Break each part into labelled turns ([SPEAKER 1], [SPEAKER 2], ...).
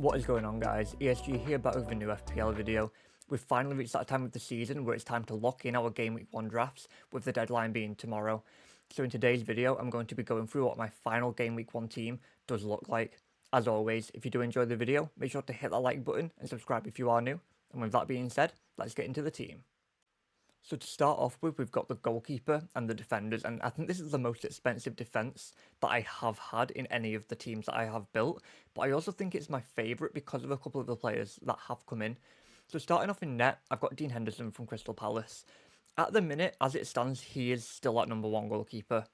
[SPEAKER 1] What is going on, guys? ESG here, back with a new FPL video. We've finally reached that time of the season where it's time to lock in our Game Week 1 drafts, with the deadline being tomorrow. So in today's video, I'm going to be going through what my final Game Week 1 team does look like. As always, if you do enjoy the video, make sure to hit that like button and subscribe if you are new. And with that being said, let's get into the team. So to start off with, we've got the goalkeeper and the defenders, and I think this is the most expensive defence that I have had in any of the teams that I have built, but I also think it's my favourite because of a couple of the players that have come in. So starting off in net, I've got Dean Henderson from Crystal Palace. At the minute, as it stands, he is still at number one goalkeeper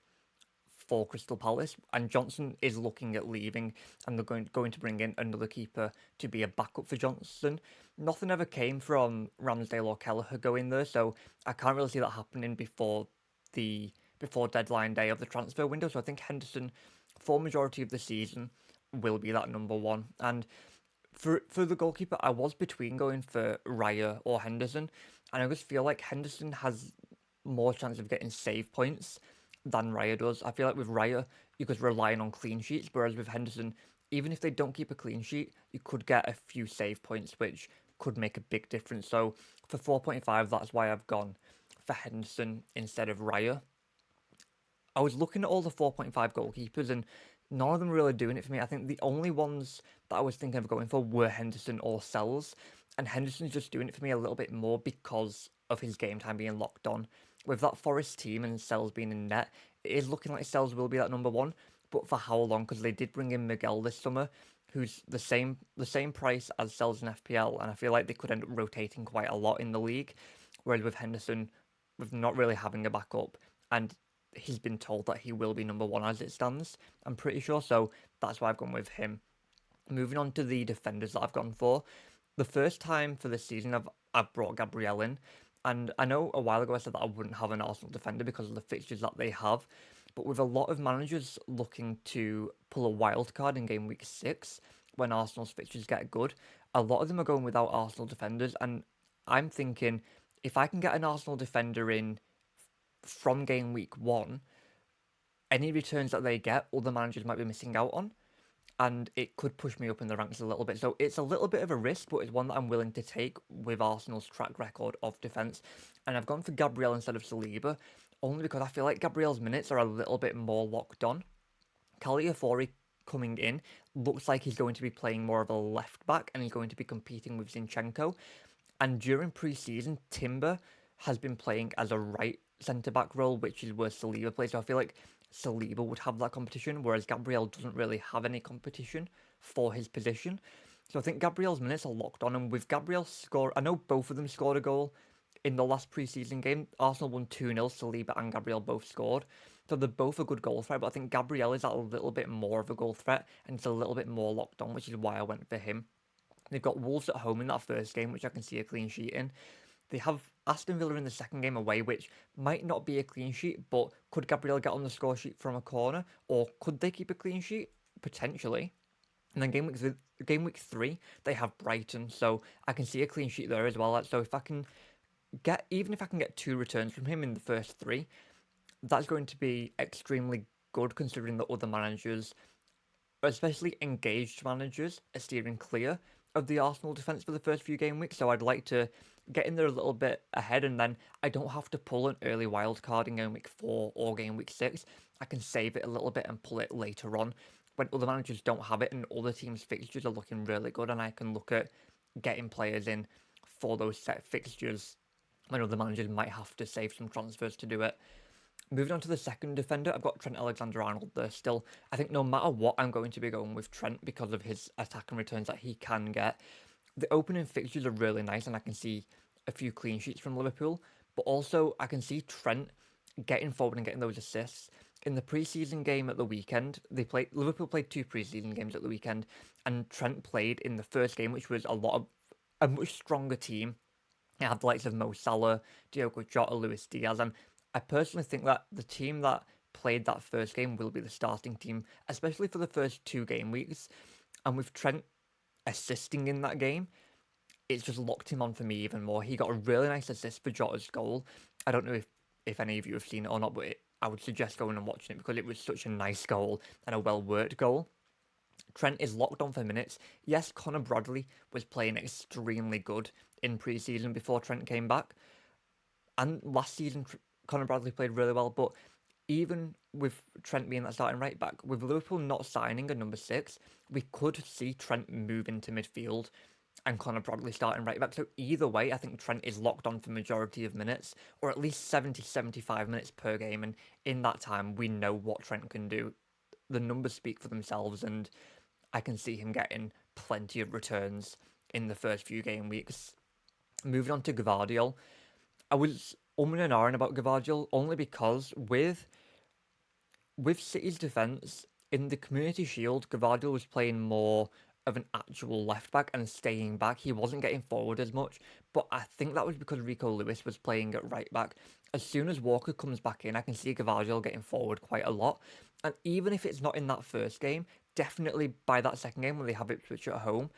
[SPEAKER 1] for Crystal Palace, and Johnson is looking at leaving, and they're going to bring in another keeper to be a backup for Johnson. Nothing ever came from Ramsdale or Kelleher going there, so I can't really see that happening before deadline day of the transfer window. So I think Henderson, for majority of the season, will be that number one. And for the goalkeeper, I was between going for Raya or Henderson, and I just feel like Henderson has more chance of getting save points than Raya does. I feel like with Raya, you could rely on clean sheets, whereas with Henderson, even if they don't keep a clean sheet, you could get a few save points, which could make a big difference. So for 4.5, that's why I've gone for Henderson instead of Raya. I was looking at all the 4.5 goalkeepers, and none of them really doing it for me. I think the only ones that I was thinking of going for were Henderson or Sells, and Henderson's just doing it for me a little bit more because of his game time being locked on. With that Forest team and Sells being in net, it is looking like Sells will be that number one, but for how long? Because they did bring in Miguel this summer, who's the same price as Sells in FPL, and I feel like they could end up rotating quite a lot in the league. Whereas with Henderson, with not really having a backup, and he's been told that he will be number one as it stands, I'm pretty sure, so that's why I've gone with him. Moving on to the defenders that I've gone for. The first time for this season, I've brought Gabriel in, and I know a while ago I said that I wouldn't have an Arsenal defender because of the fixtures that they have, but with a lot of managers looking to pull a wild card in game week 6 when Arsenal's fixtures get good, a lot of them are going without Arsenal defenders, and I'm thinking if I can get an Arsenal defender in from game week 1, any returns that they get, other managers might be missing out on, and it could push me up in the ranks a little bit. So it's a little bit of a risk, but it's one that I'm willing to take with Arsenal's track record of defence. And I've gone for Gabriel instead of Saliba, only because I feel like Gabriel's minutes are a little bit more locked on. Caliafori coming in looks like he's going to be playing more of a left back, and he's going to be competing with Zinchenko. And during pre-season, Timber has been playing as a right centre-back role, which is where Saliba plays. So I feel like Saliba would have that competition, whereas Gabriel doesn't really have any competition for his position. So I think Gabriel's minutes are locked on, and with Gabriel's score, I know both of them scored a goal in the last pre-season game. Arsenal won 2-0, Saliba and Gabriel both scored. So they're both a good goal threat, but I think Gabriel is a little bit more of a goal threat, and it's a little bit more locked on, which is why I went for him. They've got Wolves at home in that first game, which I can see a clean sheet in. They have Aston Villa in the second game away, which might not be a clean sheet, but could Gabriel get on the score sheet from a corner, or could they keep a clean sheet? Potentially. And then game week 3, they have Brighton, so I can see a clean sheet there as well. So if I can get 2 returns from him in the first 3, that's going to be extremely good considering that other managers, especially engaged managers, are steering clear of the Arsenal defence for the first few game weeks. So I'd like to get in there a little bit ahead, and then I don't have to pull an early wild card in game week 4 or game week 6. I can save it a little bit and pull it later on when other managers don't have it and other teams' fixtures are looking really good, and I can look at getting players in for those set fixtures when other managers might have to save some transfers to do it. Moving on to the second defender, I've got Trent Alexander-Arnold there still. I think no matter what, I'm going to be going with Trent because of his attack and returns that he can get. The opening fixtures are really nice, and I can see a few clean sheets from Liverpool, but also I can see Trent getting forward and getting those assists. In the pre-season game at the weekend, Liverpool played 2 pre-season games at the weekend, and Trent played in the first game, which was a much stronger team. It had the likes of Mo Salah, Diogo Jota, Luis Diaz, and I personally think that the team that played that first game will be the starting team, especially for the first 2 game weeks. And with Trent assisting in that game, it's just locked him on for me even more. He got a really nice assist for Jota's goal. I don't know if any of you have seen it or not, but I would suggest going and watching it because it was such a nice goal and a well-worked goal. Trent is locked on for minutes. Yes, Connor Bradley was playing extremely good in pre-season before Trent came back. And last season, Connor Bradley played really well, but even with Trent being that starting right back, with Liverpool not signing a number 6, we could see Trent move into midfield and Connor Bradley starting right back. So either way, I think Trent is locked on for majority of minutes, or at least 70, 75 minutes per game. And in that time, we know what Trent can do. The numbers speak for themselves, and I can see him getting plenty of returns in the first few game weeks. Moving on to Gvardiol, I was and ahhing about Gvardiol only because with City's defence, in the Community Shield, Gvardiol was playing more of an actual left back and staying back. He wasn't getting forward as much, but I think that was because Rico Lewis was playing at right back. As soon as Walker comes back in, I can see Gvardiol getting forward quite a lot. And even if it's not in that first game, definitely by that second game when they have Ipswich at home,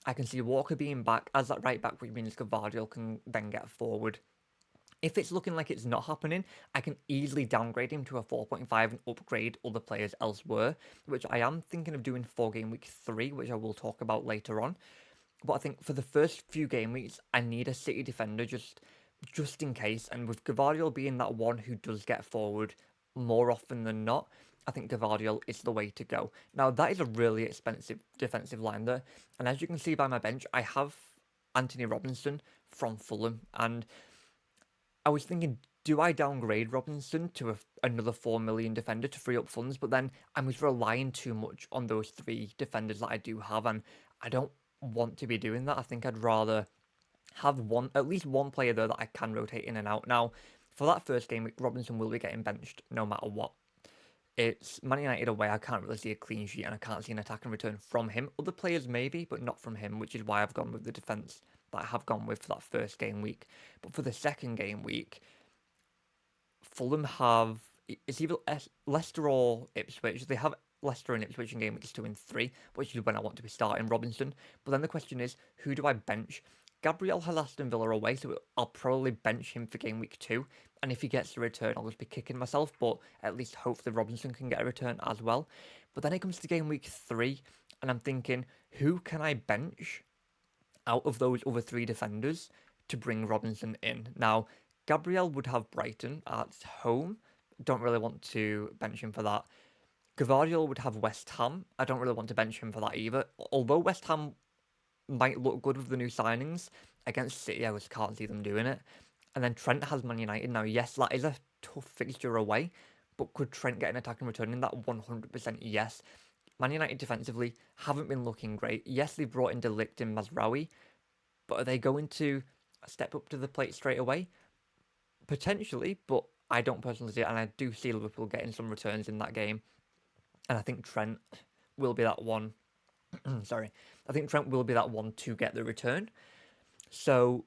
[SPEAKER 1] I can see Walker being back as that right back, which means Gvardiol can then get forward. If it's looking like it's not happening, I can easily downgrade him to a 4.5 and upgrade other players elsewhere, which I am thinking of doing for game week 3, which I will talk about later on. But I think for the first few game weeks, I need a City defender just in case. And with Gvardiol being that one who does get forward more often than not, I think Gvardiol is the way to go. Now, that is a really expensive defensive line there. And as you can see by my bench, I have Anthony Robinson from Fulham. And I was thinking, do I downgrade Robinson to another 4 million defender to free up funds? But then I was relying too much on those 3 defenders that I do have, and I don't want to be doing that. I think I'd rather have at least one player there that I can rotate in and out. Now, for that first game, Robinson will be getting benched no matter what. It's Man United away. I can't really see a clean sheet, and I can't see an attack and return from him. Other players maybe, but not from him, which is why I've gone with the defence that I have gone with for that first game week. But for the second game week, Fulham have, it's either Leicester or Ipswich. They have Leicester and Ipswich in game weeks 2 and 3, which is when I want to be starting Robinson. But then the question is, who do I bench? Gabriel has Aston Villa away, so I'll probably bench him for game week 2. And if he gets the return, I'll just be kicking myself. But at least hopefully Robinson can get a return as well. But then it comes to game week 3, and I'm thinking, who can I bench out of those other 3 defenders to bring Robinson in? Now, Gabriel would have Brighton at home. Don't really want to bench him for that. Gvardiol would have West Ham. I don't really want to bench him for that either. Although West Ham might look good with the new signings, against City I just can't see them doing it. And then Trent has Man United. Now, yes, that is a tough fixture away, but could Trent get an attacking return in that? 100% yes. Man United defensively haven't been looking great. Yes, they've brought in De Ligt and Mazraoui, but are they going to step up to the plate straight away? Potentially, but I don't personally see it, and I do see Liverpool getting some returns in that game. And I think Trent will be that one. Sorry. I think Trent will be that one to get the return. So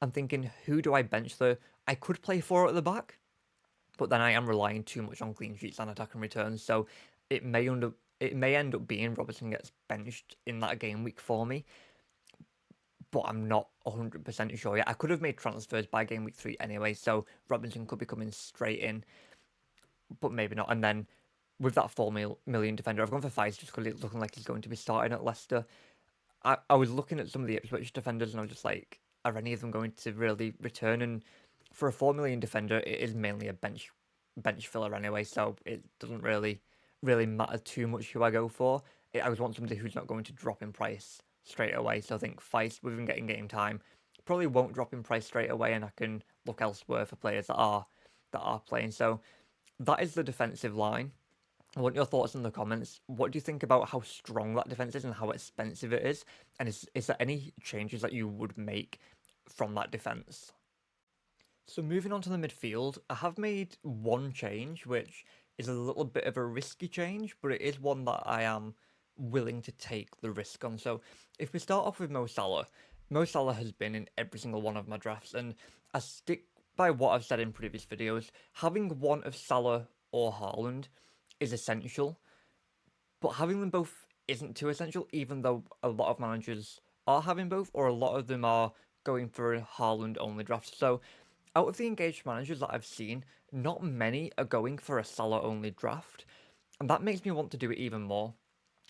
[SPEAKER 1] I'm thinking, who do I bench though? I could play 4 at the back, but then I am relying too much on clean sheets and attack and returns. So it may end up being Robertson gets benched in that game week for me, but I'm not 100% sure yet. I could have made transfers by game week 3 anyway, so Robinson could be coming straight in, but maybe not. And then with that 4 million defender, I've gone for Feist just because it's looking like he's going to be starting at Leicester. I was looking at some of the Ipswich defenders and I was just like, are any of them going to really return? And for a 4 million defender, it is mainly a bench filler anyway, so it doesn't really matter too much who I go for. I just want somebody who's not going to drop in price straight away. So I think Feist, with him getting game time, probably won't drop in price straight away, and I can look elsewhere for players that are playing. So that is the defensive line. I want your thoughts in the comments. What do you think about how strong that defense is and how expensive it is? And is there any changes that you would make from that defense? So moving on to the midfield, I have made one change, which is a little bit of a risky change, but it is one that I am willing to take the risk on. So if we start off with Mo Salah has been in every single one of my drafts, and I stick by what I've said in previous videos. Having one of Salah or Haaland is essential, but having them both isn't too essential, even though a lot of managers are having both, or a lot of them are going for a Haaland only draft. So out of the engaged managers that I've seen, not many are going for a Salah only draft, and that makes me want to do it even more.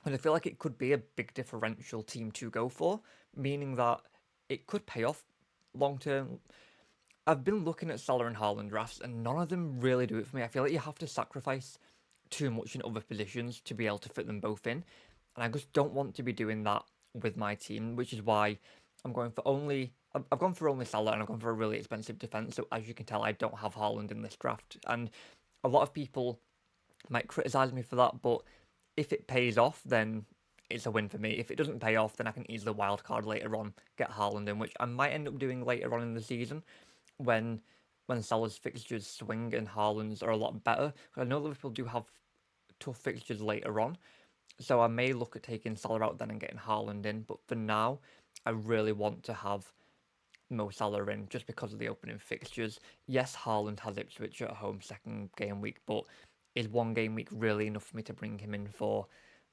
[SPEAKER 1] And I feel like it could be a big differential team to go for, meaning that it could pay off long term. I've been looking at Salah and Haaland drafts, and none of them really do it for me. I feel like you have to sacrifice too much in other positions to be able to fit them both in. And I just don't want to be doing that with my team, which is why I'm going for only. I've gone for only Salah and I've gone for a really expensive defence. So as you can tell, I don't have Haaland in this draft. And a lot of people might criticise me for that, but if it pays off, then it's a win for me. If it doesn't pay off, then I can easily wildcard later on, get Haaland in, which I might end up doing later on in the season when Salah's fixtures swing and Haaland's are a lot better. I know Liverpool do have tough fixtures later on, so I may look at taking Salah out then and getting Haaland in. But for now, I really want to have Mo Salah in just because of the opening fixtures. Yes, Haaland has Ipswich at home second game week, but is one game week really enough for me to bring him in for?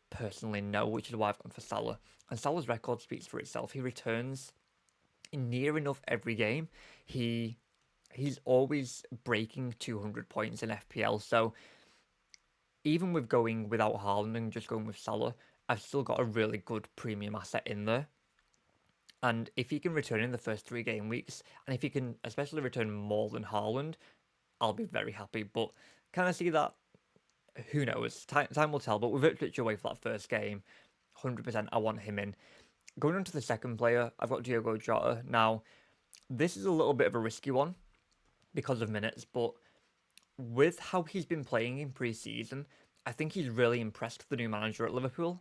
[SPEAKER 1] Personally, no, which is why I've gone for Salah. And Salah's record speaks for itself. He returns in near enough every game. He's always breaking 200 points in FPL. So even with going without Haaland and just going with Salah, I've still got a really good premium asset in there. And if he can return in the first 3 game weeks, and if he can especially return more than Haaland, I'll be very happy. But can I see that? Who knows? Time will tell. But with Ipswich away for that first game, 100% I want him in. Going on to the second player, I've got Diogo Jota. Now, this is a little bit of a risky one because of minutes, but with how he's been playing in pre-season, I think he's really impressed the new manager at Liverpool.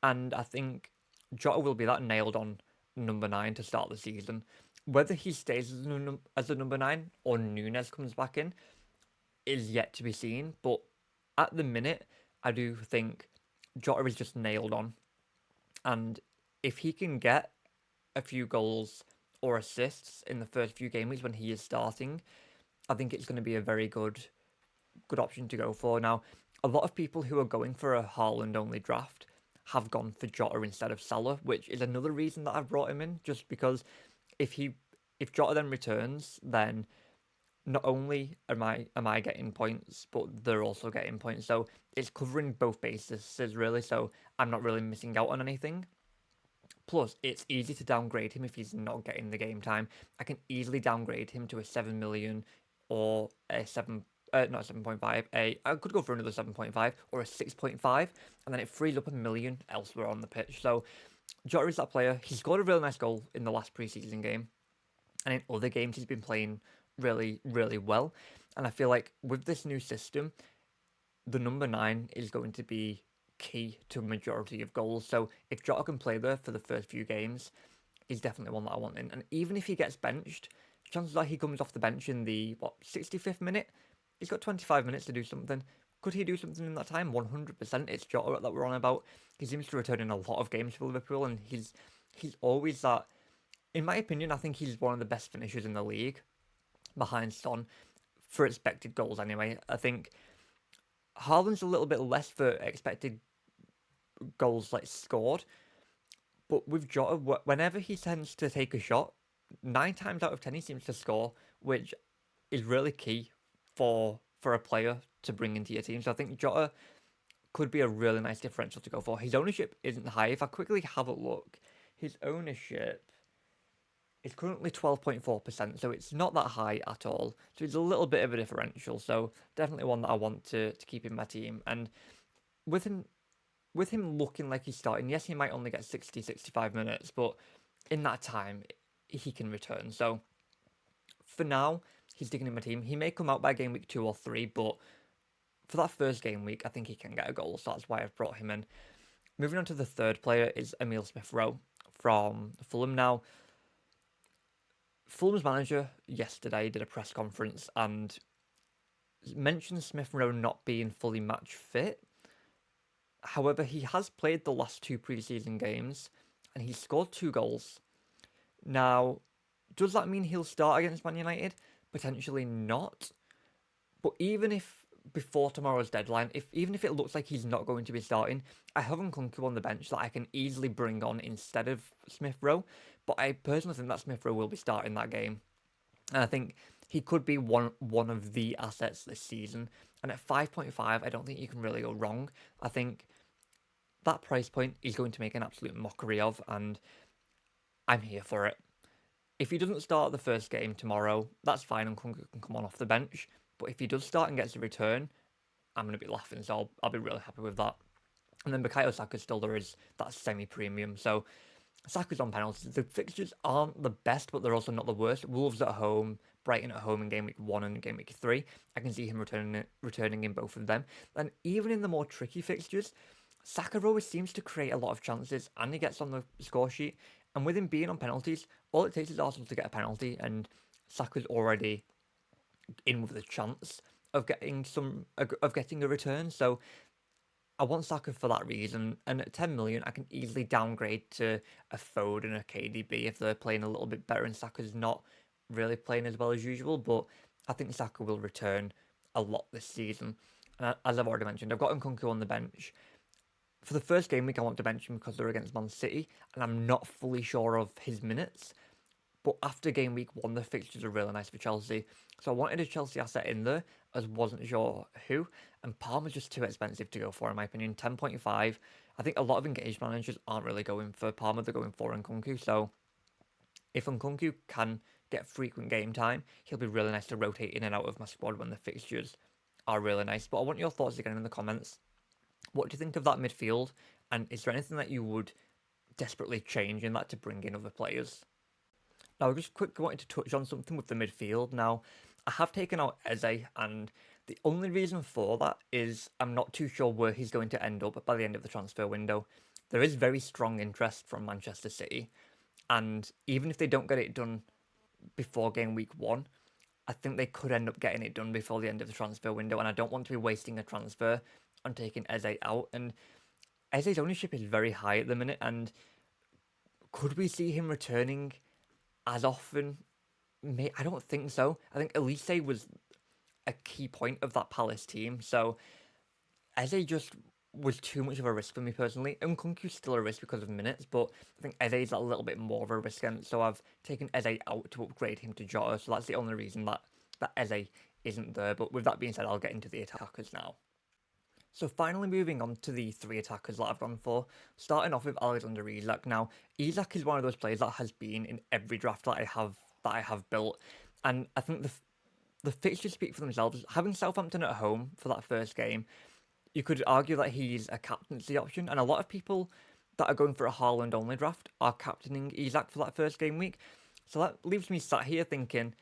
[SPEAKER 1] And I think Jota will be that nailed on number 9 to start the season. Whether he stays as a number 9 or Nunes comes back in is yet to be seen, but at the minute, I do think Jota is just nailed on. And if he can get a few goals or assists in the first few game weeks when he is starting, I think it's going to be a very good option to go for. Now, a lot of people who are going for a Haaland only draft have gone for Jota instead of Salah, which is another reason that I've brought him in, just because if Jota then returns, then not only am I getting points, but they're also getting points. So it's covering both bases really. So I'm not really missing out on anything. Plus, it's easy to downgrade him if he's not getting the game time. I can easily downgrade him to a 7 million or a 7, not 7.5. I could go for another 7.5 or a 6.5, and then it frees up a million elsewhere on the pitch. So Jota is that player. He scored a really nice goal in the last preseason game, and in other games he's been playing really, really well. And I feel like with this new system, the number 9 is going to be key to a majority of goals. So if Jota can play there for the first few games, he's definitely one that I want in. And even if he gets benched, chances are he comes off the bench in the 65th minute. He's got 25 minutes to do something. Could he do something in that time? 100%. It's Jota that we're on about. He seems to return in a lot of games for Liverpool, and he's always that. In my opinion, I think he's one of the best finishers in the league, behind Son, for expected goals anyway. I think Haaland's a little bit less for expected goals scored, but with Jota, whenever he tends to take a shot, 9 times out of 10 he seems to score, which is really key for a player to bring into your team. So I think Jota could be a really nice differential to go for. His ownership isn't high. If I quickly have a look, his ownership is currently 12.4%, so it's not that high at all. So it's a little bit of a differential. So definitely one that I want to keep in my team. And with him looking like he's starting, yes, he might only get 60, 65 minutes, but in that time, he can return. So for now, he's sticking in my team. He may come out by game week 2 or 3, but for that first game week, I think he can get a goal. So that's why I've brought him in. Moving on to the third player is Emile Smith-Rowe from Fulham. Now, Fulham's manager yesterday did a press conference and mentioned Smith-Rowe not being fully match fit. However, he has played the last 2 preseason games and he scored 2 goals. Now, does that mean he'll start against Man United? Potentially not. But even if before tomorrow's deadline, even if it looks like he's not going to be starting, I have Nkunku on the bench that I can easily bring on instead of Smith-Rowe. But I personally think that Smith-Rowe will be starting that game. And I think he could be one of the assets this season. And at 5.5, I don't think you can really go wrong. I think that price point he's going to make an absolute mockery of, and I'm here for it. If he doesn't start the first game tomorrow, that's fine, and Kunku can come on off the bench. But if he does start and gets a return, I'm going to be laughing, so I'll be really happy with that. And then Bukayo Saka still there is that semi-premium, so Saka's on penalties. The fixtures aren't the best, but they're also not the worst. Wolves at home, Brighton at home in game week 1 and game week 3. I can see him returning in both of them. And even in the more tricky fixtures, Saka always seems to create a lot of chances and he gets on the score sheet. And with him being on penalties, all it takes is Arsenal to get a penalty, and Saka's already in with a chance of getting a return. So I want Saka for that reason, and at 10 million, I can easily downgrade to a Foden and a KDB if they're playing a little bit better, and Saka's not really playing as well as usual, but I think Saka will return a lot this season. And as I've already mentioned, I've got Nkunku on the bench. For the first game week, I want to bench him because they're against Man City, and I'm not fully sure of his minutes. But after game week 1, the fixtures are really nice for Chelsea. So I wanted a Chelsea asset in there, as wasn't sure who. And Palmer's just too expensive to go for, in my opinion. 10.5. I think a lot of engaged managers aren't really going for Palmer, they're going for Nkunku. So if Nkunku can get frequent game time, he'll be really nice to rotate in and out of my squad when the fixtures are really nice. But I want your thoughts again in the comments. What do you think of that midfield? And is there anything that you would desperately change in that to bring in other players? Now, I just quickly wanted to touch on something with the midfield. Now, I have taken out Eze, and the only reason for that is I'm not too sure where he's going to end up by the end of the transfer window. There is very strong interest from Manchester City, and even if they don't get it done before game week 1, I think they could end up getting it done before the end of the transfer window, and I don't want to be wasting a transfer on taking Eze out. And Eze's ownership is very high at the minute, and could we see him returning as often? I don't think so. I think Elise was a key point of that Palace team, so Eze just was too much of a risk for me personally. Nkunku's still a risk because of minutes, but I think Eze's a little bit more of a risk, and so I've taken Eze out to upgrade him to Jota, so that's the only reason that Eze isn't there. But with that being said, I'll get into the attackers now. So finally moving on to the 3 attackers that I've gone for, starting off with Alexander Isak. Now, Isak is one of those players that has been in every draft that I have built, and I think the fixtures speak for themselves. Having Southampton at home for that first game, you could argue that he's a captaincy option, and a lot of people that are going for a Haaland only draft are captaining Isak for that first game week. So that leaves me sat here thinking,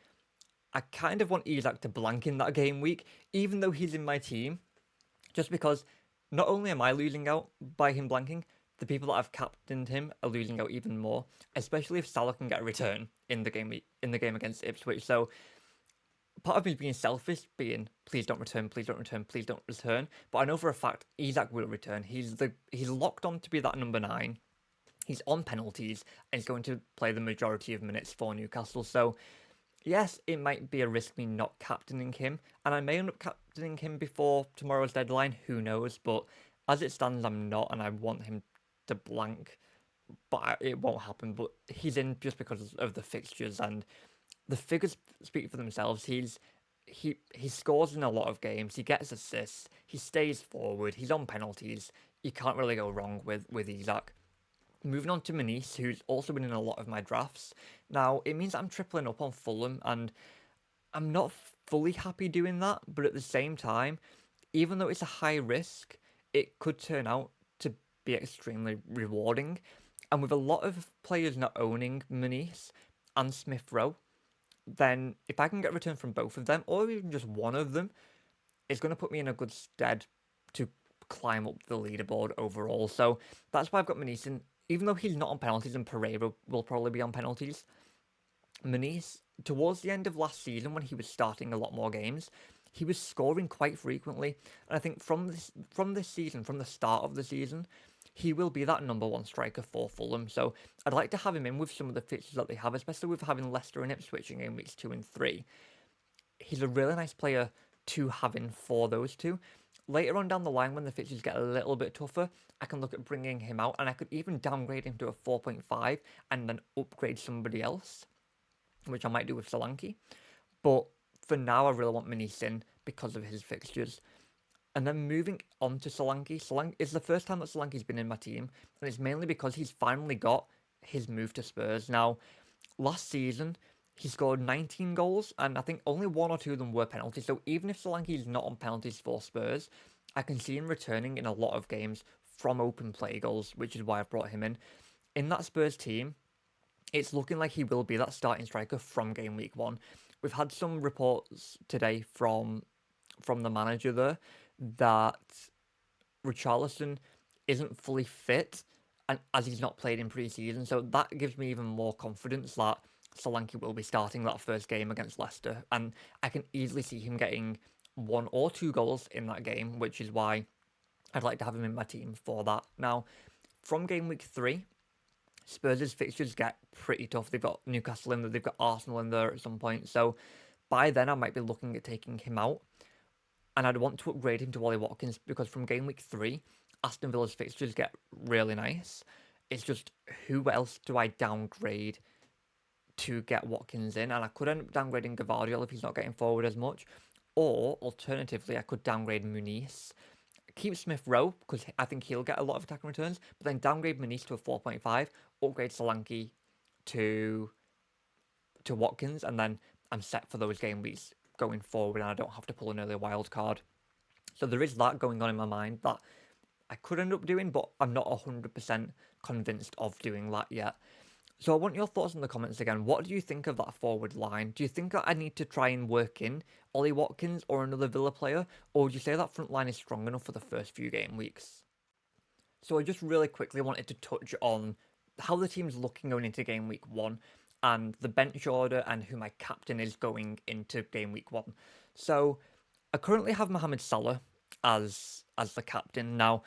[SPEAKER 1] I kind of want Isak to blank in that game week, even though he's in my team, just because not only am I losing out by him blanking, the people that have captained him are losing out even more, especially if Salah can get a return in the game against Ipswich. So part of me is being selfish, being please don't return, please don't return, please don't return. But I know for a fact Isak will return. He's locked on to be that number 9. He's on penalties and he's going to play the majority of minutes for Newcastle. So yes, it might be a risk me not captaining him, and I may end up captaining him before tomorrow's deadline, who knows, but as it stands, I'm not, and I want him to blank, but it won't happen. But he's in just because of the fixtures, and the figures speak for themselves. He scores in a lot of games, he gets assists, he stays forward, he's on penalties. You can't really go wrong with Isak. Moving on to Manice, who's also been in a lot of my drafts. Now, it means I'm tripling up on Fulham, and I'm not fully happy doing that, but at the same time, even though it's a high risk, it could turn out to be extremely rewarding. And with a lot of players not owning Manice and Smith Rowe, then if I can get a return from both of them, or even just one of them, it's going to put me in a good stead to climb up the leaderboard overall. So that's why I've got Manice in. Even though he's not on penalties and Pereira will probably be on penalties, Manice, towards the end of last season when he was starting a lot more games, he was scoring quite frequently. And I think from this season, from the start of the season, he will be that number 1 striker for Fulham. So I'd like to have him in with some of the fixtures that they have, especially with having Leicester and Ipswich in game weeks 2 and 3. He's a really nice player to have in for those two. Later on down the line, when the fixtures get a little bit tougher, I can look at bringing him out, and I could even downgrade him to a 4.5 and then upgrade somebody else, which I might do with Solanke. But for now, I really want Manice in because of his fixtures. And then moving on to Solanke. Solanke is the first time that Solanke's been in my team, and it's mainly because he's finally got his move to Spurs. Now, last season, he scored 19 goals, and I think only one or two of them were penalties. So even if Solanke is not on penalties for Spurs, I can see him returning in a lot of games from open play goals, which is why I brought him in. In that Spurs team, it's looking like he will be that starting striker from game week 1. We've had some reports today from the manager there that Richarlison isn't fully fit, and as he's not played in pre-season, so that gives me even more confidence that Solanke will be starting that first game against Leicester, and I can easily see him getting 1 or 2 goals in that game, which is why I'd like to have him in my team for that. Now, from game week 3, Spurs' fixtures get pretty tough. They've got Newcastle in there, they've got Arsenal in there at some point, so by then I might be looking at taking him out, and I'd want to upgrade him to Ollie Watkins, because from game week 3, Aston Villa's fixtures get really nice. It's just, who else do I downgrade to get Watkins in? And I could end up downgrading Gvardiol if he's not getting forward as much, or alternatively, I could downgrade Muniz. Keep Smith Rowe, because I think he'll get a lot of attacking returns, but then downgrade Muniz to a 4.5, upgrade Solanke to Watkins, and then I'm set for those game weeks going forward, and I don't have to pull an early wild card. So there is that going on in my mind that I could end up doing, but I'm not 100% convinced of doing that yet. So I want your thoughts in the comments again. What do you think of that forward line? Do you think that I need to try and work in Ollie Watkins or another Villa player? Or would you say that front line is strong enough for the first few game weeks? So I just really quickly wanted to touch on how the team's looking going into game week 1 and the bench order and who my captain is going into game week 1. So I currently have Mohamed Salah as the captain. Now,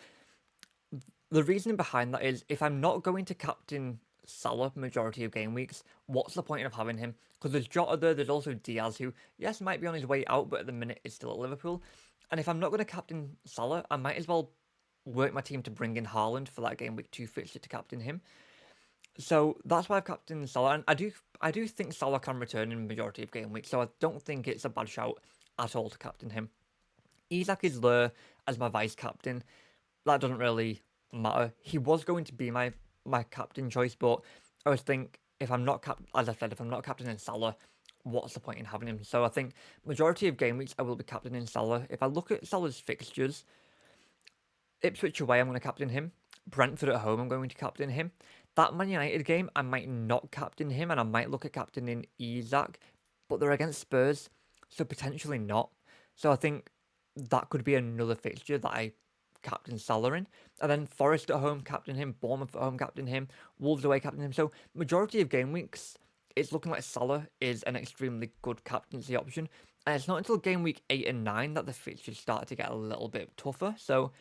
[SPEAKER 1] the reasoning behind that is, if I'm not going to captain Salah majority of game weeks, what's the point of having him? Because there's Jota there, there's also Diaz, who, yes, might be on his way out, but at the minute is still at Liverpool. And if I'm not going to captain Salah, I might as well work my team to bring in Haaland for that game week 2 fixture to captain him. So that's why I've captained Salah, and I do think Salah can return in the majority of game weeks, so I don't think it's a bad shout at all to captain him. Isak is there as my vice captain. That doesn't really matter. He was going to be my captain choice, but I was thinking, if I'm not captaining Salah, what's the point in having him? So I think majority of game weeks I will be captaining Salah. If I look at Salah's fixtures, Ipswich away, I'm going to captain him. Brentford at home, I'm going to captain him. That Man United game, I might not captain him, and I might look at captaining Isak, but they're against Spurs, so potentially not. So I think that could be another fixture that I captain Salah in. And then Forest at home, captain him. Bournemouth at home, captain him. Wolves away, captain him. So majority of game weeks, it's looking like Salah is an extremely good captaincy option. And it's not until game week 8 and 9 that the fixtures start to get a little bit tougher. So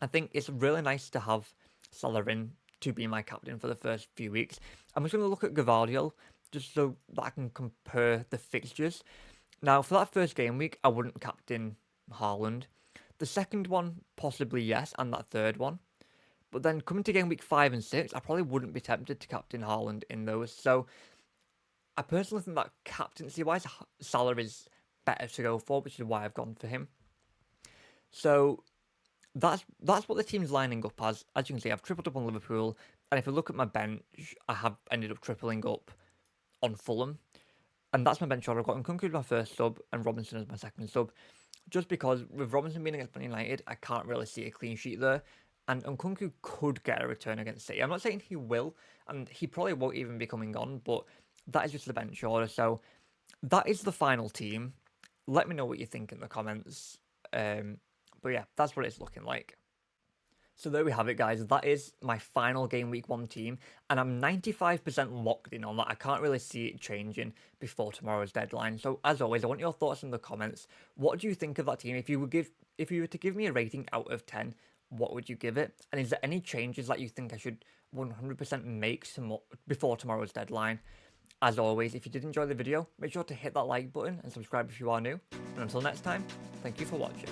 [SPEAKER 1] I think it's really nice to have Salah in to be my captain for the first few weeks. I'm just going to look at Gvardiol just so that I can compare the fixtures. Now, for that first game week, I wouldn't captain Haaland. The second one, possibly yes, and that third one. But then coming to game week 5 and 6, I probably wouldn't be tempted to captain Haaland in those. So I personally think that captaincy-wise, Salah is better to go for, which is why I've gone for him. So that's what the team's lining up as. As you can see, I've tripled up on Liverpool, and if I look at my bench, I have ended up tripling up on Fulham. And that's my bench order. I've got Nkunku as my first sub and Robinson as my second sub. Just because with Robinson being against Man United, I can't really see a clean sheet there. And Nkunku could get a return against City. I'm not saying he will, and he probably won't even be coming on, but that is just the bench order. So that is the final team. Let me know what you think in the comments. But yeah, that's what it's looking like. So there we have it, guys. That is my final game week 1 team, and I'm 95% locked in on that. I can't really see it changing before tomorrow's deadline. So as always, I want your thoughts in the comments. What do you think of that team? If you were to give me a rating out of 10, what would you give it? And is there any changes that you think I should 100% make before tomorrow's deadline? As always, if you did enjoy the video, make sure to hit that like button and subscribe if you are new. And until next time, thank you for watching.